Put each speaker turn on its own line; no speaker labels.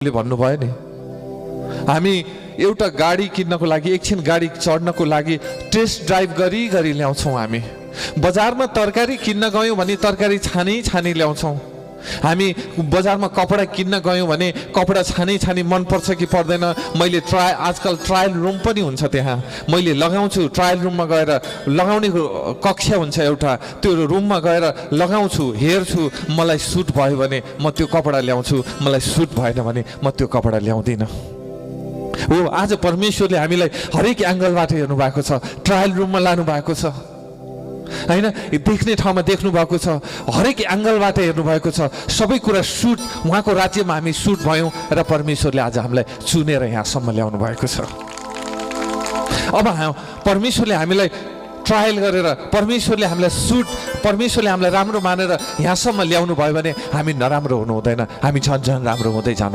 भन्नुभयो नि, हामी एउटा गाडी किन्नको लागि एकछिन गाडी चढ्नको लागि टेस्ट ड्राइभ गरी ल्याउँछौँ। हामी बजारमा तरकारी किन्न गयौँ भने तरकारी छानी ल्याउँछौँ। हामी बजारमा कपडा किन्न गयौँ भने कपडा छानी मनपर्छ कि पर्दैन, मैले आजकल ट्रायल रुम पनि हुन्छ, त्यहाँ मैले लगाउँछु। ट्रायल रुममा गएर लगाउने कक्षा हुन्छ एउटा, त्यो रुममा गएर लगाउँछु, हेर्छु, मलाई सुट भयो भने म त्यो कपडा ल्याउँछु, मलाई सुट भएन भने म त्यो कपडा ल्याउँदिनँ। हो, आज परमेश्वरले हामीलाई हरेक एङ्गलबाट हेर्नु भएको छ, ट्रायल रुममा लानु भएको छ होइन, देख्ने ठाउँमा देख्नु भएको छ, हरेक एङ्गलबाट हेर्नु भएको छ, सबै कुरा सुट, उहाँको राज्यमा हामी सुट भयौँ र परमेश्वरले आज हामीलाई चुनेर यहाँसम्म ल्याउनु भएको छ। अब परमेश्वरले हामीलाई ट्रायल गरेर, परमेश्वरले हामीलाई सुट, परमेश्वरले हामीलाई राम्रो मानेर यहाँसम्म ल्याउनु भयो भने हामी नराम्रो हुनु हुँदैन, हामी झन् राम्रो हुँदै जानु